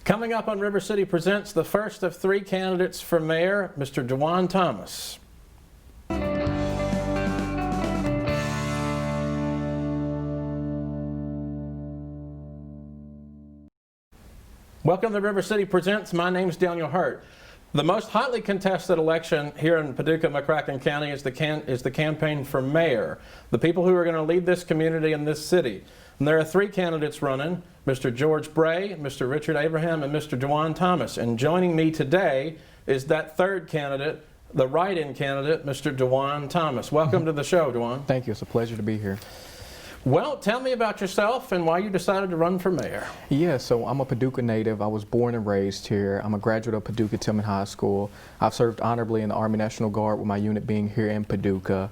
Coming up on River City Presents, the first of three candidates for mayor, Mr. Dujuan Thomas. Welcome to River City Presents. My name is Daniel Hurt. The most hotly contested election here in Paducah, McCracken County is the campaign for mayor, the people who are going to lead this community and this city. And there are three candidates running, Mr. George Bray, Mr. Richard Abraham, and Mr. Dujuan Thomas. And joining me today is that third candidate, the write-in candidate, Mr. Dujuan Thomas. Welcome to the show, Dujuan. Thank you. It's a pleasure to be here. Well, tell me about yourself and why you decided to run for mayor. Yeah, so I'm a Paducah native. I was born and raised here. I'm a graduate of Paducah Tilghman High School. I've served honorably in the Army National Guard with my unit being here in Paducah.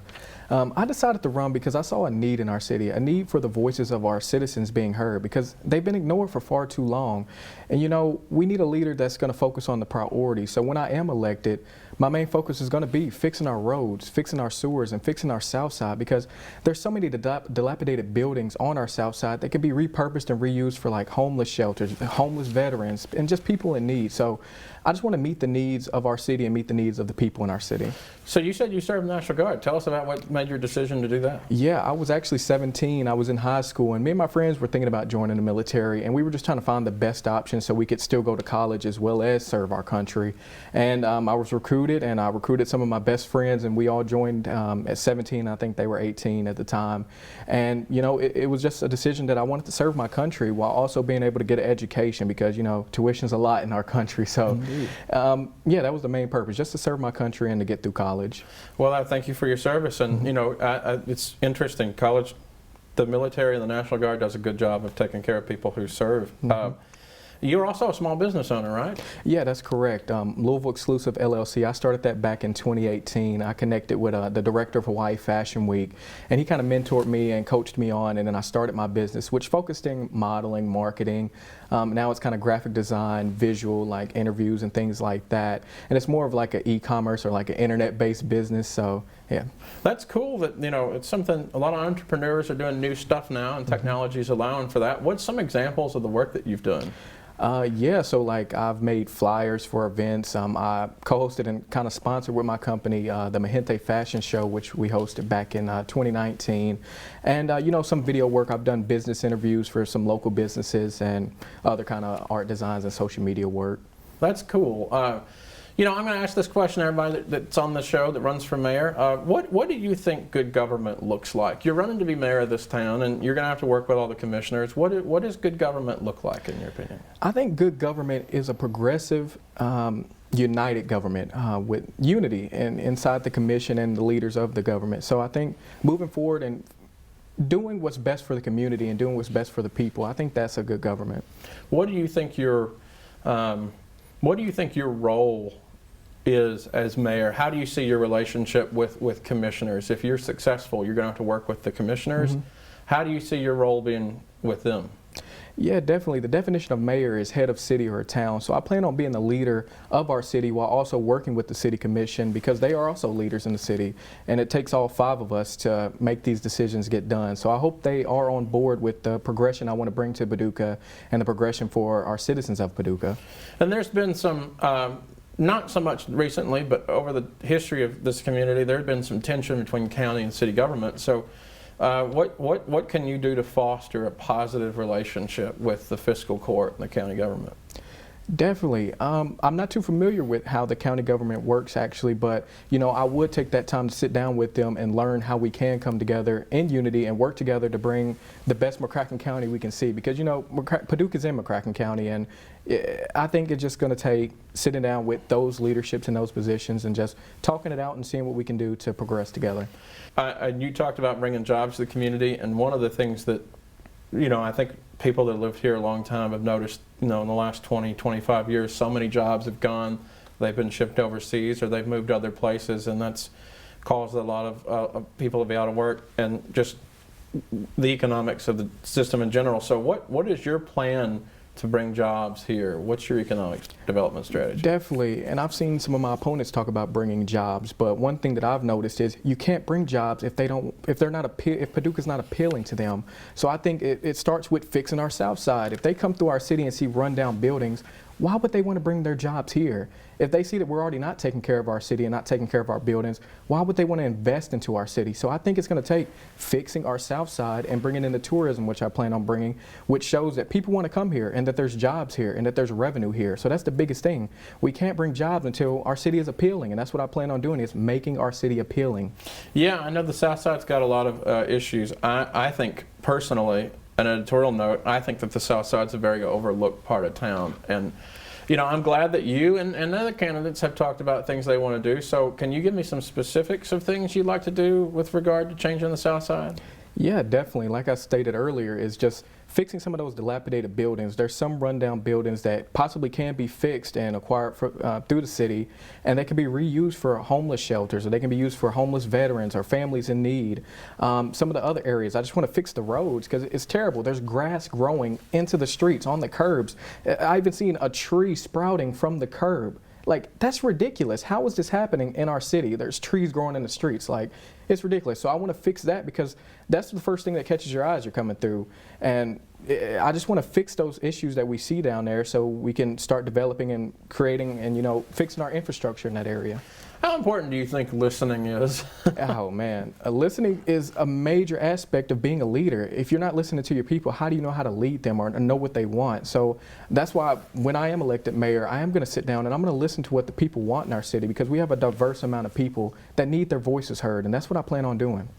I decided to run because I saw a need in our city, a need for the voices of our citizens being heard because they've been ignored for far too long. And you know, we need a leader that's going to focus on the priorities. So when I am elected, my main focus is going to be fixing our roads, fixing our sewers, and fixing our south side because there's so many dilapidated buildings on our south side that can be repurposed and reused for like homeless shelters, homeless veterans, and just people in need. So I just want to meet the needs of our city and meet the needs of the people in our city. So you said you served in the National Guard. Tell us about what made your decision to do that. Yeah, I was actually 17. I was in high school, and me and my friends were thinking about joining the military, and we were just trying to find the best option so we could still go to college as well as serve our country. And I was recruited, and I recruited some of my best friends, and we all joined at 17. I think they were 18 at the time. And, you know, it was just a decision that I wanted to serve my country while also being able to get an education because, you know, tuition's a lot in our country. So, yeah, that was the main purpose, just to serve my country and to get through college. Well, I thank you for your service. And, you know, it's interesting. College, the military and the National Guard does a good job of taking care of people who serve. You're also a small business owner, right? Yeah, that's correct. Louisville Exclusive LLC. I started that back in 2018. I connected with the director of Hawaii Fashion Week, and he kind of mentored me and coached me on, and then I started my business, which focused in modeling, marketing. Now it's kind of graphic design, visual, like interviews and things like that. And it's more of like an e-commerce or like an internet-based business. So, yeah. That's cool that, you know, it's something, a lot of entrepreneurs are doing new stuff now, and technology is allowing for that. What's some examples of the work that you've done? Yeah, so like I've made flyers for events. I co-hosted and kind of sponsored with my company the Mahente Fashion Show, which we hosted back in 2019. And you know, some video work. I've done business interviews for some local businesses and other kind of art designs and social media work. That's cool. You know, I'm going to ask this question to everybody that's on the show that runs for mayor. What do you think good government looks like? You're running to be mayor of this town, and you're going to have to work with all the commissioners. What does good government look like, in your opinion? I think good government is a progressive, united government with unity inside the commission and the leaders of the government. So I think moving forward and doing what's best for the community and doing what's best for the people, I think that's a good government. What do you think your role is as mayor? How do you see your relationship with commissioners? If you're successful, you're going to have to work with the commissioners. How do you see your role being with them? Yeah, definitely. The definition of mayor is head of city or town. So I plan on being the leader of our city while also working with the city commission because they are also leaders in the city. And it takes all 5 of us to make these decisions get done. So I hope they are on board with the progression I want to bring to Paducah and the progression for our citizens of Paducah. And there's been some, not so much recently, but over the history of this community, there's been some tension between county and city government. So what can you do to foster a positive relationship with the fiscal court and the county government? Definitely. I'm not too familiar with how the county government works actually, but you know, I would take that time to sit down with them and learn how we can come together in unity and work together to bring the best McCracken County we can see because you know, Paducah's in McCracken County, and I think it's just going to take sitting down with those leaderships in those positions and just talking it out and seeing what we can do to progress together. You talked about bringing jobs to the community, and one of the things that, you know, I think people that lived here a long time have noticed, you know, in the last 20, 25 years, so many jobs have gone, they've been shipped overseas or they've moved to other places, and that's caused a lot of people to be out of work and just the economics of the system in general. So what is your plan to bring jobs here? What's your economic development strategy? Definitely, and I've seen some of my opponents talk about bringing jobs, but one thing that I've noticed is you can't bring jobs if if Paducah's not appealing to them. So I think it starts with fixing our south side. If they come through our city and see rundown buildings, why would they want to bring their jobs here? If they see that we're already not taking care of our city and not taking care of our buildings, why would they want to invest into our city? So I think it's going to take fixing our south side and bringing in the tourism, which I plan on bringing, which shows that people want to come here and that there's jobs here and that there's revenue here. So that's the biggest thing. We can't bring jobs until our city is appealing, and that's what I plan on doing, is making our city appealing. Yeah, I know the south side's got a lot of issues. I think personally, an editorial note, I think that the south side's a very overlooked part of town. And I'm glad that you and other candidates have talked about things they want to do. So can you give me some specifics of things you'd like to do with regard to changing the south side? Yeah, definitely. Like I stated earlier, is just fixing some of those dilapidated buildings. There's some rundown buildings that possibly can be fixed and acquired through the city, and they can be reused for homeless shelters, or they can be used for homeless veterans or families in need. Some of the other areas, I just want to fix the roads because it's terrible. There's grass growing into the streets, on the curbs. I even seen a tree sprouting from the curb. Like, that's ridiculous. How is this happening in our city? There's trees growing in the streets. Like, it's ridiculous. So I want to fix that because that's the first thing that catches your eyes. You're coming through. And I just want to fix those issues that we see down there so we can start developing and creating and, fixing our infrastructure in that area. How important do you think listening is? Oh, man. Listening is a major aspect of being a leader. If you're not listening to your people, how do you know how to lead them or know what they want? So that's why when I am elected mayor, I am going to sit down and I'm going to listen to what the people want in our city, because we have a diverse amount of people that need their voices heard, and that's what I plan on doing.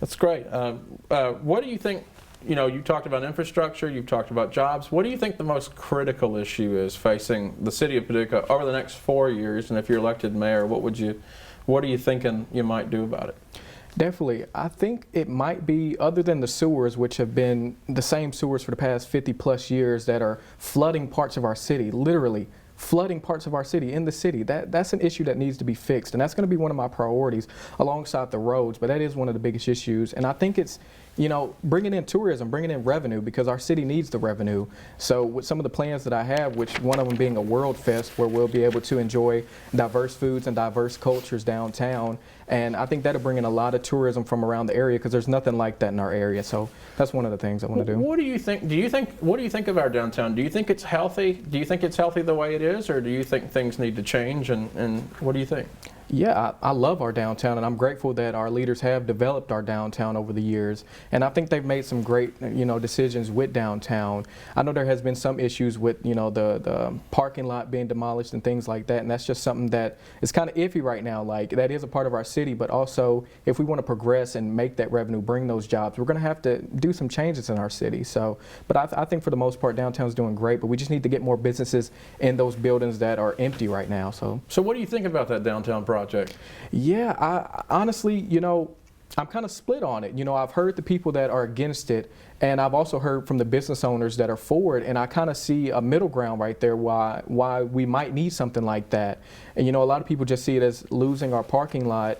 That's great. What do you think? You talked about infrastructure, you've talked about jobs. What do you think the most critical issue is facing the city of Paducah over the next 4 years? And if you're elected mayor, what are you thinking you might do about it? Definitely. I think it might be, other than the sewers, which have been the same sewers for the past 50 plus years that are flooding parts of our city, literally flooding parts of our city, in the city. That's an issue that needs to be fixed, and that's going to be one of my priorities alongside the roads, but that is one of the biggest issues. And I think it's bringing in tourism, bringing in revenue, because our city needs the revenue. So with some of the plans that I have, which one of them being a World Fest, where we'll be able to enjoy diverse foods and diverse cultures downtown, and I think that'll bring in a lot of tourism from around the area, because there's nothing like that in our area. So that's one of the things I want to do. What do you think? What do you think of our downtown? Do you think it's healthy? Do you think it's healthy the way it is, or do you think things need to change? And what do you think? Yeah, I love our downtown, and I'm grateful that our leaders have developed our downtown over the years. And I think they've made some great, decisions with downtown. I know there has been some issues with, the parking lot being demolished and things like that. And that's just something that is kind of iffy right now. Like, that is a part of our city, but also if we want to progress and make that revenue, bring those jobs, we're going to have to do some changes in our city. So, but I think for the most part, downtown's doing great, but we just need to get more businesses in those buildings that are empty right now. So what do you think about that downtown project? Yeah, I honestly, I'm kind of split on it. I've heard the people that are against it, and I've also heard from the business owners that are for it, and I kind of see a middle ground right there why we might need something like that. And a lot of people just see it as losing our parking lot,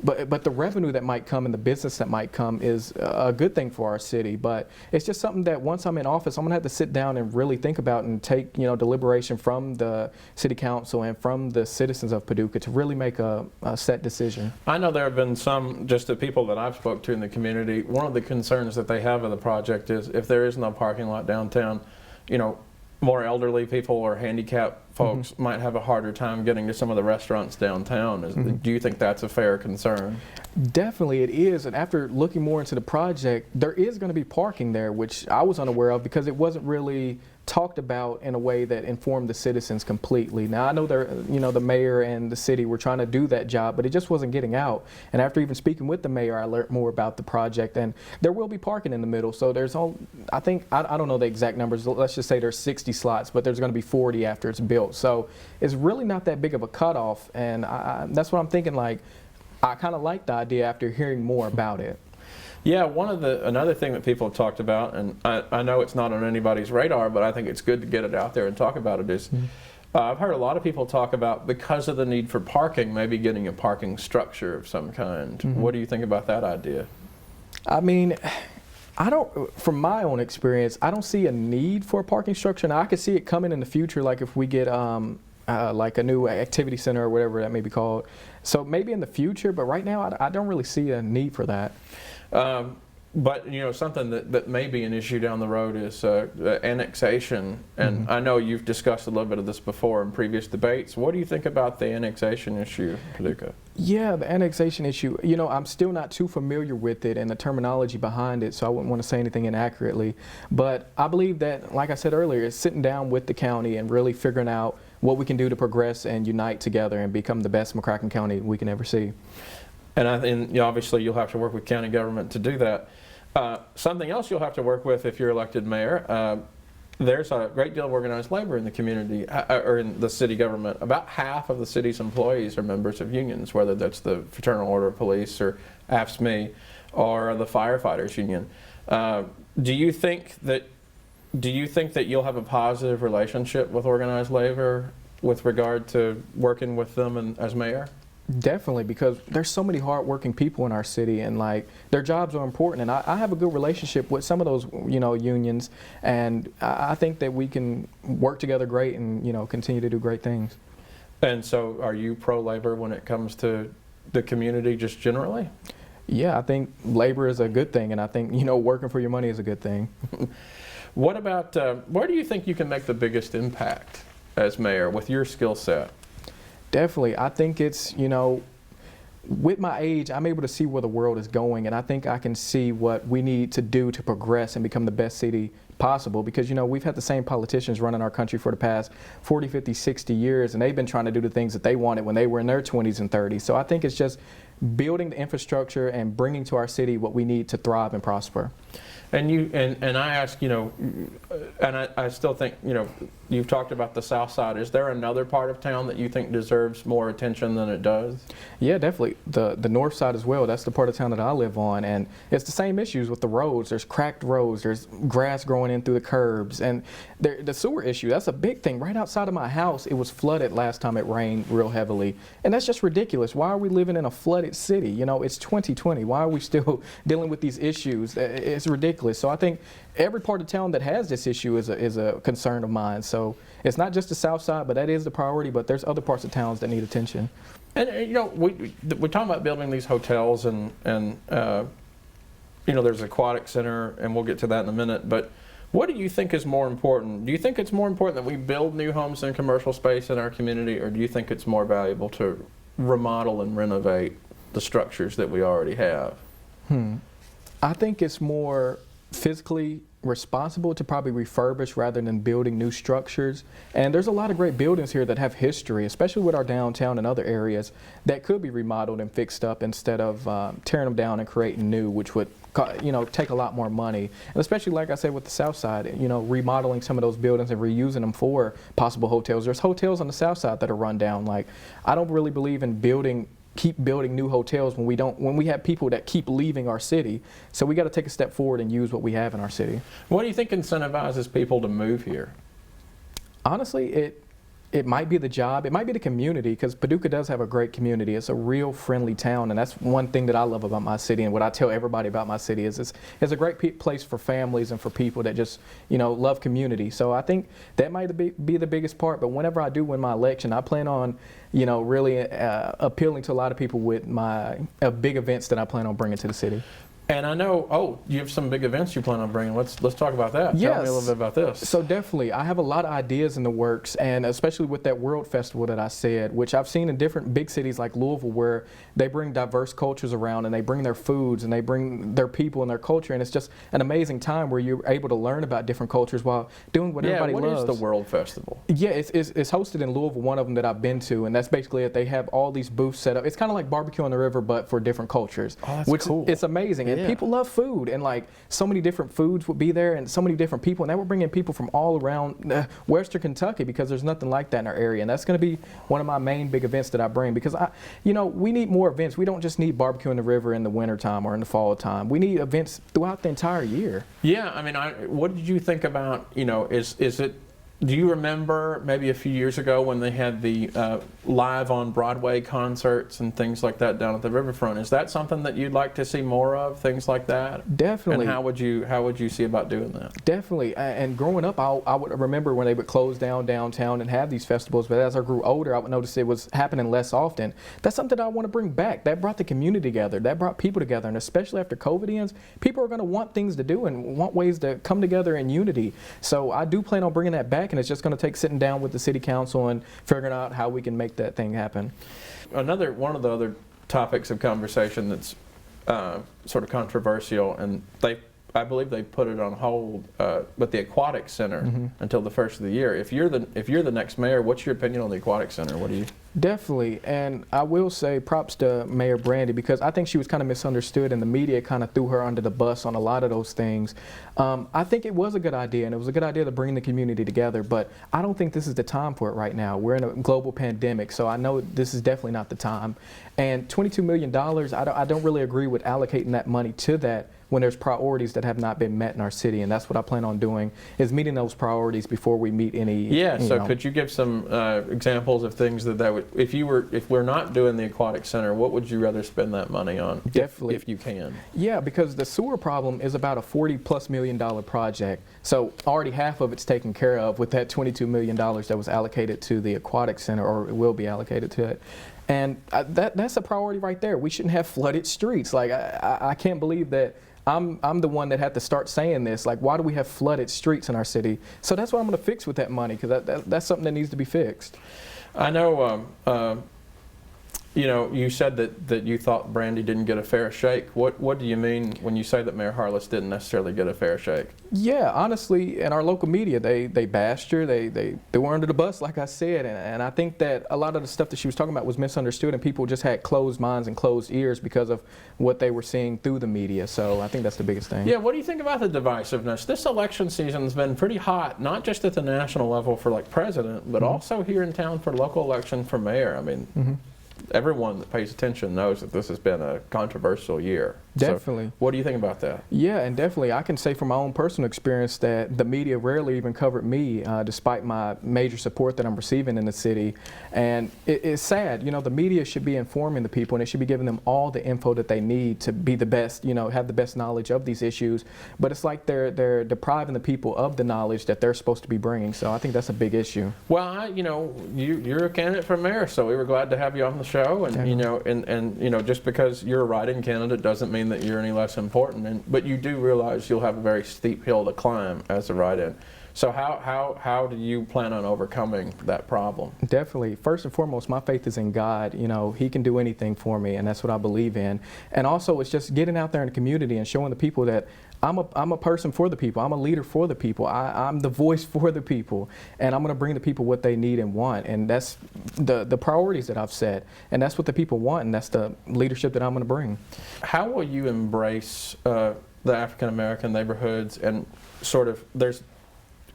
but the revenue that might come and the business that might come is a good thing for our city. But it's just something that once I'm in office, I'm going to have to sit down and really think about and take, deliberation from the city council and from the citizens of Paducah to really make a set decision. I know there have been just the people that I've spoke to in the community, one of the concerns that they have of the project is if there is no parking lot downtown, more elderly people or handicapped folks might have a harder time getting to some of the restaurants downtown. Do you think that's a fair concern? Definitely it is, and after looking more into the project, there is going to be parking there, which I was unaware of because it wasn't really talked about in a way that informed the citizens completely. Now I know the mayor and the city were trying to do that job, but it just wasn't getting out. And after even speaking with the mayor, I learned more about the project, and there will be parking in the middle. So there's I don't know the exact numbers. Let's just say there's 60 slots, but there's going to be 40 after it's built. So it's really not that big of a cutoff, and that's what I'm thinking. Like, I kind of like the idea after hearing more about it. Yeah, another thing that people have talked about, and I know it's not on anybody's radar, but I think it's good to get it out there and talk about it, is I've heard a lot of people talk about, because of the need for parking, maybe getting a parking structure of some kind. What do you think about that idea? I mean, from my own experience, I don't see a need for a parking structure. Now, I could see it coming in the future, like if we get like a new activity center or whatever that may be called. So maybe in the future, but right now I don't really see a need for that. But something that may be an issue down the road is annexation, and I know you've discussed a little bit of this before in previous debates. What do you think about the annexation issue, Paducah? Yeah, the annexation issue, I'm still not too familiar with it and the terminology behind it, so I wouldn't want to say anything inaccurately. But I believe that, like I said earlier, it's sitting down with the county and really figuring out what we can do to progress and unite together and become the best McCracken County we can ever see. And obviously you'll have to work with county government to do that. Something else you'll have to work with if you're elected mayor, there's a great deal of organized labor in the community, or in the city government. About half of the city's employees are members of unions, whether that's the Fraternal Order of Police or AFSCME or the Firefighters Union. Do you think that you'll have a positive relationship with organized labor with regard to working with them as mayor? Definitely, because there's so many hardworking people in our city, and their jobs are important. And I have a good relationship with some of those, unions, and I think that we can work together great and continue to do great things. And so, are you pro-labor when it comes to the community, just generally? Yeah, I think labor is a good thing, and I think working for your money is a good thing. What about where do you think you can make the biggest impact as mayor with your skill set? Definitely. I think it's, with my age, I'm able to see where the world is going, and I think I can see what we need to do to progress and become the best city possible, because, we've had the same politicians running our country for the past 40, 50, 60 years, and they've been trying to do the things that they wanted when they were in their 20s and 30s. So I think it's just building the infrastructure and bringing to our city what we need to thrive and prosper. And I ask, and I still think, you've talked about the South Side. Is there another part of town that you think deserves more attention than it does? Yeah, definitely. The North Side as well. That's the part of town that I live on, and it's the same issues with the roads. There's cracked roads. There's grass growing in through the curbs, and the sewer issue. That's a big thing. Right outside of my house, it was flooded last time it rained real heavily, and that's just ridiculous. Why are we living in a flooded city? It's 2020. Why are we still dealing with these issues? It's ridiculous. So I think every part of town that has this issue is a concern of mine. So it's not just the South Side, but that is the priority. But there's other parts of towns that need attention. And we're talking about building these hotels, and there's Aquatic Center, and we'll get to that in a minute. But what do you think is more important? Do you think it's more important that we build new homes and commercial space in our community, or do you think it's more valuable to remodel and renovate the structures that we already have? I think it's more physically responsible to probably refurbish rather than building new structures. And there's a lot of great buildings here that have history, especially with our downtown and other areas, that could be remodeled and fixed up instead of tearing them down and creating new, which would take a lot more money. And especially, like I said, with the South Side, remodeling some of those buildings and reusing them for possible hotels. There's hotels on the South Side that are run down. I don't really believe in keep building new hotels when we have people that keep leaving our city. So we got to take a step forward and use what we have in our city. What do you think incentivizes people to move here? Honestly, it might be the job, it might be the community, because Paducah does have a great community. It's a real friendly town, and that's one thing that I love about my city, and what I tell everybody about my city is it's a great place for families and for people that just love community. So I think that might be the biggest part. But whenever I do win my election, I plan on really appealing to a lot of people with my big events that I plan on bringing to the city. And I know, you have some big events you plan on bringing. Let's talk about that. Yes. Tell me a little bit about this. So definitely, I have a lot of ideas in the works, and especially with that World Festival that I said, which I've seen in different big cities like Louisville, where they bring diverse cultures around, and they bring their foods, and they bring their people and their culture, and it's just an amazing time where you're able to learn about different cultures while doing what everybody loves. What is the World Festival? Yeah, it's hosted in Louisville, one of them that I've been to, and that's basically it. They have all these booths set up. It's kind of like barbecue on the river, but for different cultures. Oh, that's cool. It's amazing, and people love food. And so many different foods would be there, and so many different people, and they were bringing people from all around Western Kentucky, because there's nothing like that in our area. And that's going to be one of my main big events that I bring, because we need more events. We don't just need barbecue in the river in the wintertime or in the fall time. We need events throughout the entire year. Yeah, what did you think about, is it Do you remember maybe a few years ago when they had the live on Broadway concerts and things like that down at the riverfront? Is that something that you'd like to see more of, things like that? Definitely. And how would you see about doing that? Definitely. And growing up, I would remember when they would close down downtown and have these festivals, but as I grew older, I would notice it was happening less often. That's something I want to bring back. That brought the community together. That brought people together. And especially after COVID ends, people are going to want things to do and want ways to come together in unity. So I do plan on bringing that back, and it's just going to take sitting down with the city council and figuring out how we can make that thing happen. One of the other topics of conversation that's sort of controversial, and I believe they put it on hold with the Aquatic Center until the first of the year. If you're the next mayor, what's your opinion on the Aquatic Center? What do you? Definitely, and I will say props to Mayor Brandy, because I think she was kind of misunderstood and the media kind of threw her under the bus on a lot of those things. I think it was a good idea, and it was a good idea to bring the community together, but I don't think this is the time for it right now. We're in a global pandemic, so I know this is definitely not the time. And $22 million, I don't really agree with allocating that money to that when there's priorities that have not been met in our city, and that's what I plan on doing, is meeting those priorities before we meet any. Yeah, so could you give some examples of things that would, if we're not doing the Aquatic Center, what would you rather spend that money on? Definitely. If you can. Yeah, because the sewer problem is about a $40+ million project, so already half of it's taken care of with that $22 million that was allocated to the Aquatic Center, or it will be allocated to it. And that's a priority right there. We shouldn't have flooded streets. Like, I can't believe that I'm the one that had to start saying this. Like, why do we have flooded streets in our city? So that's what I'm going to fix with that money, because that's something that needs to be fixed. I know, you said that you thought Brandy didn't get a fair shake. What do you mean when you say that Mayor Harless didn't necessarily get a fair shake? Yeah, honestly, in our local media, they bashed her. They threw her under the bus, like I said. And I think that a lot of the stuff that she was talking about was misunderstood, and people just had closed minds and closed ears because of what they were seeing through the media. So I think that's the biggest thing. Yeah, what do you think about the divisiveness? This election season's been pretty hot, not just at the national level for like president, but also here in town for local election for mayor. I mean, everyone that pays attention knows that this has been a controversial year. Definitely. So what do you think about that? Yeah, and definitely. I can say from my own personal experience that the media rarely even covered me, despite my major support that I'm receiving in the city. And it's sad. You know, the media should be informing the people, and they should be giving them all the info that they need to be the best, have the best knowledge of these issues. But it's like they're depriving the people of the knowledge that they're supposed to be bringing. So I think that's a big issue. Well, you're a candidate for mayor, so we were glad to have you on the show. And just because you're a write-in candidate doesn't mean that you're any less important, but you do realize you'll have a very steep hill to climb as a write-in. So how do you plan on overcoming that problem? Definitely. First and foremost, my faith is in God. He can do anything for me, and that's what I believe in. And also, it's just getting out there in the community and showing the people that I'm a person for the people. I'm a leader for the people. I'm the voice for the people, and I'm going to bring the people what they need and want. And that's the priorities that I've set, and that's what the people want, and that's the leadership that I'm going to bring. How will you embrace the African American neighborhoods, and sort of there's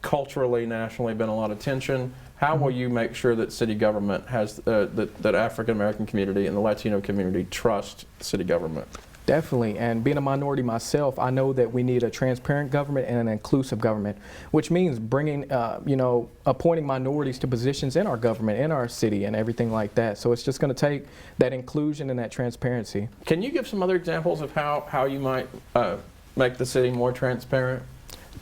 culturally, nationally been a lot of tension. How will you make sure that city government has that African American community and the Latino community trust city government? Definitely, and being a minority myself, I know that we need a transparent government and an inclusive government, which means bringing, appointing minorities to positions in our government, in our city, and everything like that. So it's just going to take that inclusion and that transparency. Can you give some other examples of how you might make the city more transparent?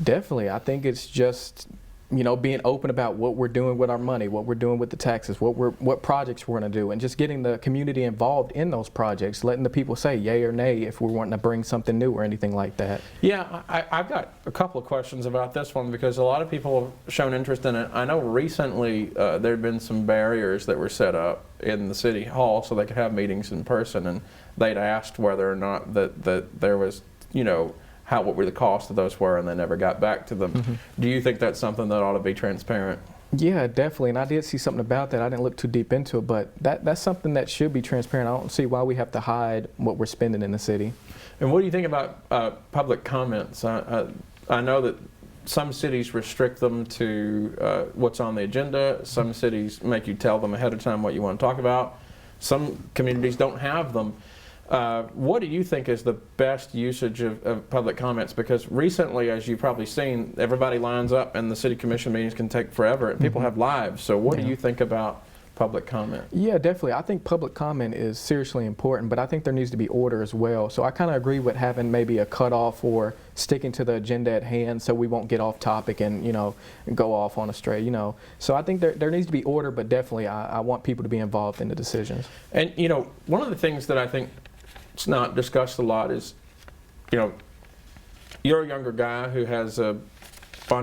Definitely. I think it's just, being open about what we're doing with our money, what we're doing with the taxes, what projects we're going to do, and just getting the community involved in those projects, letting the people say yay or nay if we're wanting to bring something new or anything like that. Yeah, I've got a couple of questions about this one, because a lot of people have shown interest in it. I know recently there had been some barriers that were set up in the city hall so they could have meetings in person, and they'd asked whether or not that there was, what were the costs of those were, and they never got back to them. Do you think that's something that ought to be transparent? Yeah, definitely, and I did see something about that. I didn't look too deep into it, but that's something that should be transparent. I don't see why we have to hide what we're spending in the city. And what do you think about public comments? I know that some cities restrict them to what's on the agenda. Some cities make you tell them ahead of time what you want to talk about. Some communities don't have them. What do you think is the best usage of public comments? Because recently, as you've probably seen, everybody lines up and the city commission meetings can take forever and people have lives. So what do you think about public comment? Yeah, definitely. I think public comment is seriously important, but I think there needs to be order as well. So I kind of agree with having maybe a cutoff or sticking to the agenda at hand so we won't get off topic and, go off on a stray, So I think there needs to be order, but definitely I want people to be involved in the decisions. And, one of the things that I think it's not discussed a lot is, you're a younger guy who has you're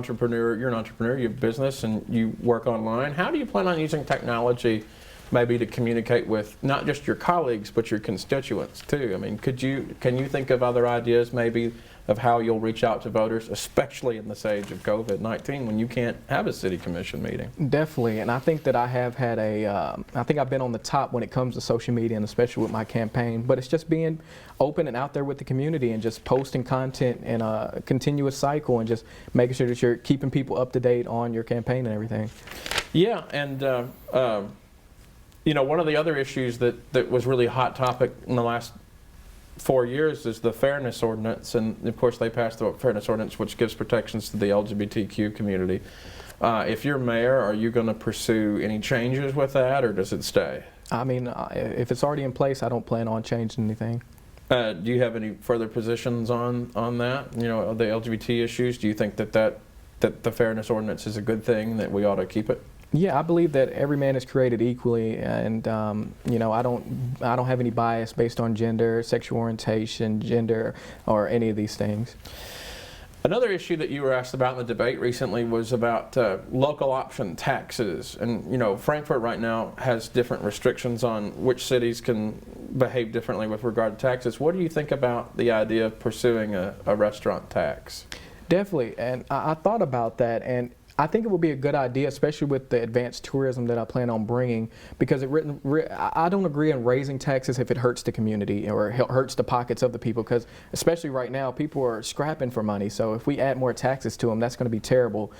an entrepreneur, you have a business and you work online. How do you plan on using technology maybe to communicate with not just your colleagues, but your constituents too? I mean, can you think of other ideas maybe of how you'll reach out to voters, especially in this age of COVID-19 when you can't have a city commission meeting? Definitely, and I think that I have had I think I've been on the top when it comes to social media, and especially with my campaign, but it's just being open and out there with the community and just posting content in a continuous cycle and just making sure that you're keeping people up to date on your campaign and everything. Yeah, and one of the other issues that was really a hot topic in the last 4 years is the Fairness Ordinance, and of course they passed the Fairness Ordinance, which gives protections to the LGBTQ community. If you're mayor, are you going to pursue any changes with that, or does it stay? I mean, if it's already in place, I don't plan on changing anything. Do you have any further positions on that? The LGBT issues. Do you think that the Fairness Ordinance is a good thing, that we ought to keep it? Yeah, I believe that every man is created equally, and I don't have any bias based on gender, sexual orientation, gender, or any of these things. Another issue that you were asked about in the debate recently was about local option taxes, and Frankfort right now has different restrictions on which cities can behave differently with regard to taxes. What do you think about the idea of pursuing a restaurant tax? Definitely, and I thought about that, and I think it would be a good idea, especially with the advanced tourism that I plan on bringing, because I don't agree on raising taxes if it hurts the community or hurts the pockets of the people, because especially right now, people are scrapping for money. So if we add more taxes to them, that's going to be terrible.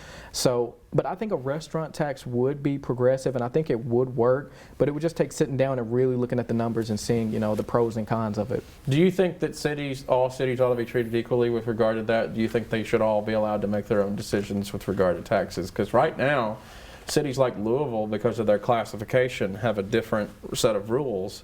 But I think a restaurant tax would be progressive, and I think it would work, but it would just take sitting down and really looking at the numbers and seeing, the pros and cons of it. Do you think that all cities ought to be treated equally with regard to that? Do you think they should all be allowed to make their own decisions with regard to taxes? Because right now, cities like Louisville, because of their classification, have a different set of rules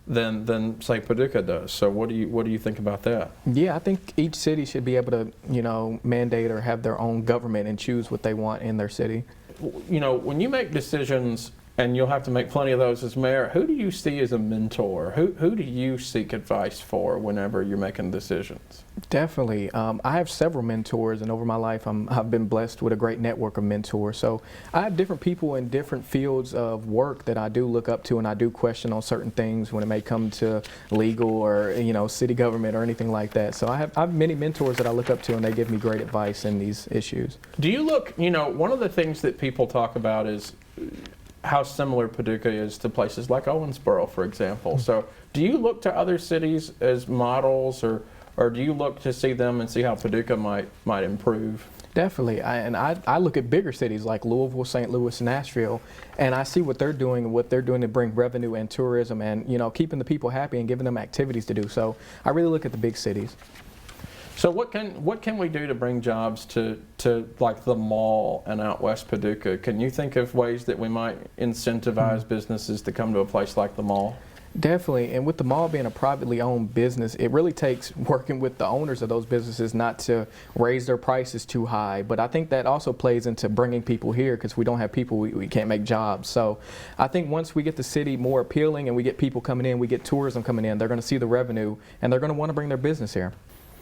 than say Paducah does. So what do you think about that? Yeah, I think each city should be able to mandate or have their own government and choose what they want in their city. When you make decisions, and you'll have to make plenty of those as mayor, who do you see as a mentor? Who do you seek advice for whenever you're making decisions? Definitely. I have several mentors, and over my life I've been blessed with a great network of mentors. So I have different people in different fields of work that I do look up to, and I do question on certain things when it may come to legal or city government or anything like that. So I have many mentors that I look up to, and they give me great advice in these issues. Do you look, one of the things that people talk about is how similar Paducah is to places like Owensboro, for example. So do you look to other cities as models, or do you look to see them and see how Paducah might improve? Definitely, I look at bigger cities like Louisville, St. Louis, and Nashville, and I see what they're doing to bring revenue and tourism and keeping the people happy and giving them activities to do. So I really look at the big cities. So what can we do to bring jobs to like the mall and out west Paducah? Can you think of ways that we might incentivize businesses to come to a place like the mall? Definitely, and with the mall being a privately owned business, it really takes working with the owners of those businesses not to raise their prices too high. But I think that also plays into bringing people here, because if we don't have people, we can't make jobs. So I think once we get the city more appealing and we get people coming in, we get tourism coming in, they're going to see the revenue and they're going to want to bring their business here.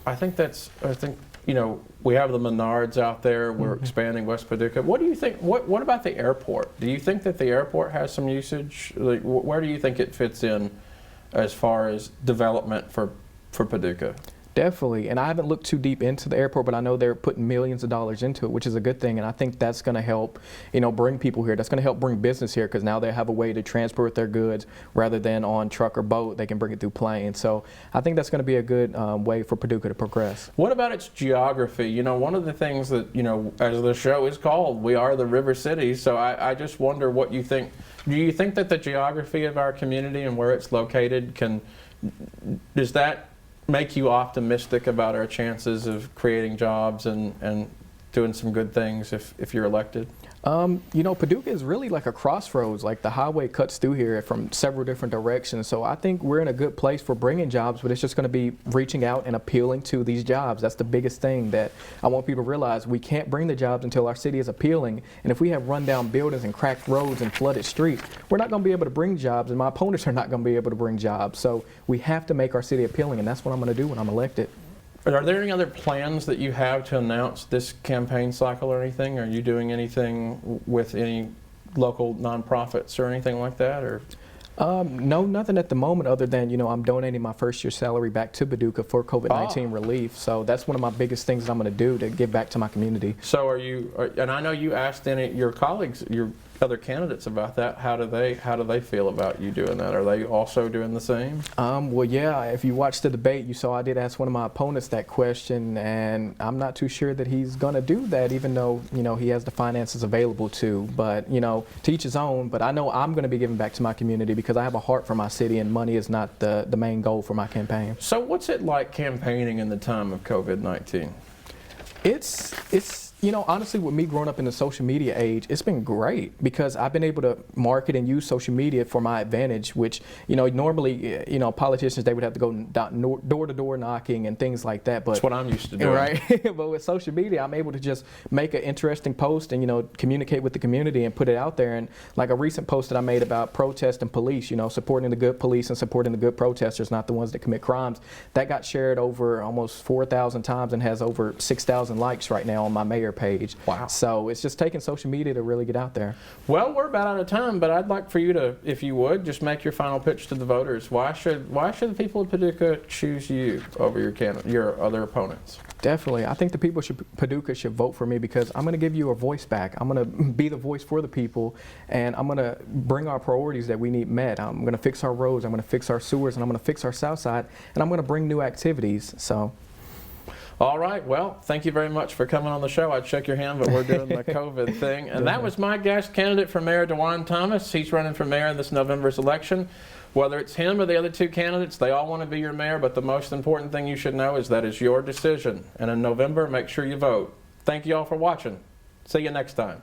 I think we have the Menards out there. We're expanding West Paducah. What do you think? What about the airport? Do you think that the airport has some usage? Like, where do you think it fits in as far as development for Paducah? Definitely, and I haven't looked too deep into the airport, but I know they're putting millions of dollars into it, which is a good thing, and I think that's going to help, bring people here. That's going to help bring business here, because now they have a way to transport their goods rather than on truck or boat. They can bring it through plane. So I think that's going to be a good way for Paducah to progress. What about its geography? One of the things that, as the show is called, we are the River City. So I just wonder what you think. Do you think that the geography of our community and where it's located can Does that make you optimistic about our chances of creating jobs and doing some good things if you're elected? You know, Paducah is really like a crossroads. Like the highway cuts through here from several different directions. So I think we're in a good place for bringing jobs, but it's just going to be reaching out and appealing to these jobs. That's the biggest thing that I want people to realize. We can't bring the jobs until our city is appealing. And if we have rundown buildings and cracked roads and flooded streets, we're not going to be able to bring jobs, and my opponents are not going to be able to bring jobs. So we have to make our city appealing, and that's what I'm going to do when I'm elected. Are there any other plans that you have to announce this campaign cycle or anything? Are you doing anything with any local nonprofits or anything like that? Or No, nothing at the moment other than, you know, I'm donating my first year salary back to Paducah for COVID-19 relief. So that's one of my biggest things that I'm going to do to give back to my community. So and I know you asked your colleagues, your other candidates about that. How do they feel about you doing that? Are they also doing the same? Well, yeah, if you watched the debate, you saw I did ask one of my opponents that question, and I'm not too sure that he's going to do that, even though, you know, he has the finances available to. But, you know, to each his own. But I know I'm going to be giving back to my community because I have a heart for my city, and money is not the main goal for my campaign. So what's it like campaigning in the time of COVID-19? It's you know, honestly, with me growing up in the social media age, it's been great because I've been able to market and use social media for my advantage, which, you know, normally, you know, politicians, they would have to go door-to-door knocking and things like that. But that's what I'm used to doing. Right. But with social media, I'm able to just make an interesting post and, you know, communicate with the community and put it out there. And like a recent post that I made about protest and police, you know, supporting the good police and supporting the good protesters, not the ones that commit crimes, that got shared over almost 4,000 times and has over 6,000 likes right now on my mayor page. Wow. So it's just taking social media to really get out there. Well, we're about out of time, but I'd like for you to, if you would, just make your final pitch to the voters. Why should the people of Paducah choose you over your other opponents? Definitely. I think the people Paducah should vote for me because I'm going to give you a voice back. I'm going to be the voice for the people, and I'm going to bring our priorities that we need met. I'm going to fix our roads, I'm going to fix our sewers, and I'm going to fix our south side, and I'm going to bring new activities. So. All right. Well, thank you very much for coming on the show. I'd shake your hand, but we're doing the COVID thing. And that was my guest candidate for Mayor, Dujuan Thomas. He's running for mayor in this November's election. Whether it's him or the other two candidates, they all want to be your mayor, but the most important thing you should know is that is your decision. And in November, make sure you vote. Thank you all for watching. See you next time.